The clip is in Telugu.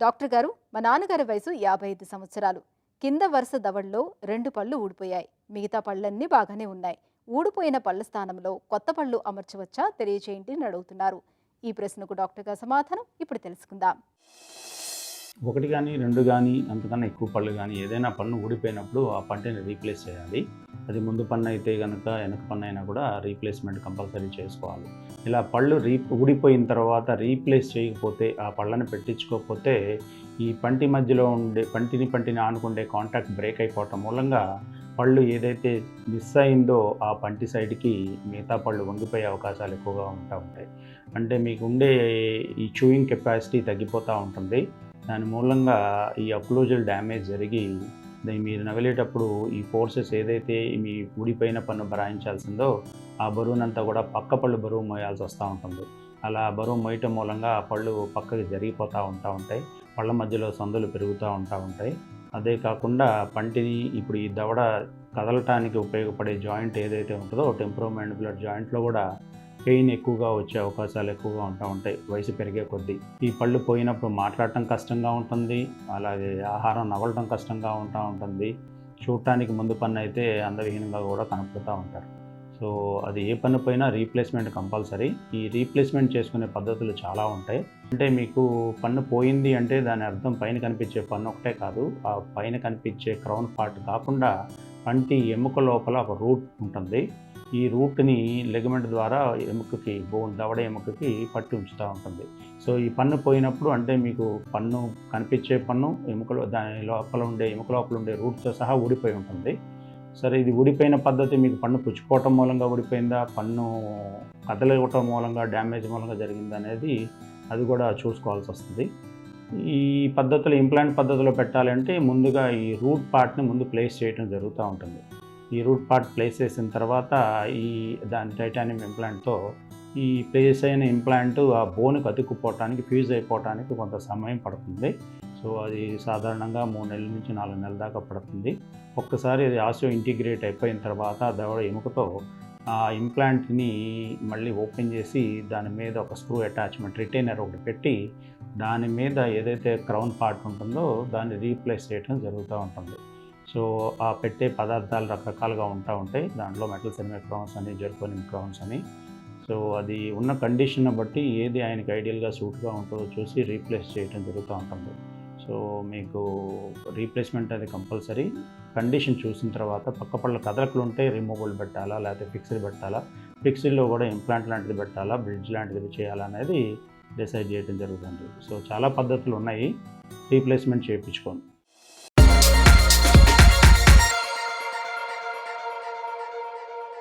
డాక్టర్ గారు, మా నాన్నగారి వయసు 55 సంవత్సరాలు. కింద వరుస దవడలో 2 పళ్ళు ఊడిపోయాయి. మిగతా పళ్ళన్నీ బాగానే ఉన్నాయి. ఊడిపోయిన పళ్ళ స్థానంలో కొత్త పళ్ళు అమర్చవచ్చా తెలియచేయండి అని అడుగుతున్నారు. ఈ ప్రశ్నకు డాక్టర్ గారి సమాధానం ఇప్పుడు తెలుసుకుందాం. ఒకటి కానీ, 2 గానీ, అంతకన్నా ఎక్కువ పళ్ళు గానీ, ఏదైనా పన్ను ఊడిపోయినప్పుడు ఆ పంటిని రీప్లేస్ చేయాలి. అది ముందు పన్ను అయితే గనక, వెనక పన్ను అయినా కూడా రీప్లేస్‌మెంట్ కంపల్సరీ చేసుకోవాలి. ఇలా పళ్ళు ఊడిపోయిన తర్వాత రీప్లేస్ చేయకపోతే, ఆ పళ్ళని పెట్టించుకోకపోతే, ఈ పంటి మధ్యలో ఉండే పంటిని ఆనుకుండే కాంటాక్ట్ బ్రేక్ అయిపోవటం మూలంగా పళ్ళు ఏదైతే మిస్ అయిందో ఆ పంటి సైడ్‌కి మిగతా పళ్ళు వంగిపోయే అవకాశాలు ఎక్కువగా ఉంటాయి. అంటే మీకు ఉండే ఈ చూయింగ్ కెపాసిటీ తగ్గిపోతూ ఉంటుంది. దాని మూలంగా ఈ అక్లూజల్ డ్యామేజ్ జరిగి మీరు నమిలేటప్పుడు ఈ ఫోర్సెస్ ఏదైతే మీ ఊడిపోయిన పన్ను భరాయించాల్సిందో ఆ బరువునంతా కూడా పక్క పళ్ళు బరువు మోయాల్సి వస్తూ ఉంటుంది. అలా బరువు మోయటం మూలంగా ఆ పళ్ళు పక్కకి జరిగిపోతూ ఉంటాయి. పళ్ళ మధ్యలో సందులు పెరుగుతూ ఉంటాయి. అదే కాకుండా పంటిని ఇప్పుడు ఈ దవడ కదలటానికి ఉపయోగపడే జాయింట్ ఏదైతే ఉంటుందో టెంపరోమాండిబులర్ జాయింట్లో కూడా పెయిన్ ఎక్కువగా వచ్చే అవకాశాలు ఎక్కువగా ఉంటాయి వయసు పెరిగే కొద్దీ. ఈ పళ్ళు పోయినప్పుడు మాట్లాడటం కష్టంగా ఉంటుంది, అలాగే ఆహారం నవలటం కష్టంగా ఉంటుంది. చూడటానికి ముందు పన్ను అయితే అందవిహీనంగా కూడా కనపడుతూ ఉంటారు. సో అది ఏ పన్ను పోయినా రీప్లేస్మెంట్ కంపల్సరీ. ఈ రీప్లేస్మెంట్ చేసుకునే పద్ధతులు చాలా ఉంటాయి. అంటే మీకు పన్ను పోయింది అంటే దాని అర్థం పైన కనిపించే పన్ను ఒకటే కాదు, ఆ పైన కనిపించే క్రౌన్ పార్ట్ కాకుండా పంటి ఎముక లోపల ఒక రూట్ ఉంటుంది. ఈ రూట్ని లెగమెంట్ ద్వారా ఎముకకి దవడ ఎముకకి పట్టి ఉంచుతూ ఉంటుంది. సో ఈ పన్ను పోయినప్పుడు అంటే మీకు పన్ను కనిపించే పన్ను ఎముకలో దాని లోపల ఉండే ఎముక లోపల ఉండే రూట్తో సహా ఊడిపోయి ఉంటుంది. సరే, ఇది ఊడిపోయిన పద్ధతి మీకు పన్ను పుచ్చిపోవటం మూలంగా ఊడిపోయిందా, పన్ను కదలివ్వటం మూలంగా డ్యామేజ్ మూలంగా జరిగిందా అనేది అది కూడా చూసుకోవాల్సి వస్తుంది. ఈ పద్ధతులు ఇంప్లాంట్ పద్ధతిలో పెట్టాలంటే ముందుగా ఈ రూట్ పార్ట్ని ముందు ప్లేస్ చేయడం జరుగుతూ ఉంటుంది. ఈ రూట్ పార్ట్ ప్లేస్ చేసిన తర్వాత దాని టైటానియం ఇంప్లాంట్తో ఈ ప్లేస్ అయిన ఇంప్లాంట్ ఆ బోన్కి అతుక్కుపోవటానికి, ఫ్యూజ్ అయిపోవటానికి కొంత సమయం పడుతుంది. సో అది సాధారణంగా 3 నెలల నుంచి 4 నెలల దాకా పడుతుంది. ఒక్కసారి అది ఆస్టియో ఇంటిగ్రేట్ అయిపోయిన తర్వాత దవడ ఎముకతో ఆ ఇంప్లాంట్ని మళ్ళీ ఓపెన్ చేసి దాని మీద ఒక స్క్రూ అటాచ్మెంట్ రిటైనర్ ఒకటి పెట్టి దాని మీద ఏదైతే క్రౌన్ పార్ట్ ఉంటుందో దాన్ని రీప్లేస్ చేయడం జరుగుతూ ఉంటుంది. సో ఆ పెట్టే పదార్థాలు రకరకాలుగా ఉంటాయి. దాంట్లో మెటల్ సెరామిక్ క్రౌన్స్ అని, జర్కోనియం క్రౌన్స్ అని. సో అది ఉన్న కండిషన్ బట్టి ఏది ఆయనకి ఐడియల్గా సూట్గా ఉంటుందో చూసి రీప్లేస్ చేయడం జరుగుతూ ఉంటుంది. సో మీకు రీప్లేస్మెంట్ అది కంపల్సరీ. కండిషన్ చూసిన తర్వాత పక్క పళ్ళ కదలకలు ఉంటే రిమూవబుల్ పెట్టాలా, లేకపోతే ఫిక్స్డ్ పెట్టాలా, ఫిక్స్డ్లో కూడా ఇంప్లాంట్ లాంటిది పెట్టాలా, బ్రిడ్జ్ లాంటిది చేయాలా అనేది డిసైడ్ చేయడం జరుగుతుంది. సో చాలా పద్ధతులు ఉన్నాయి రీప్లేస్మెంట్ చేయించుకోండి.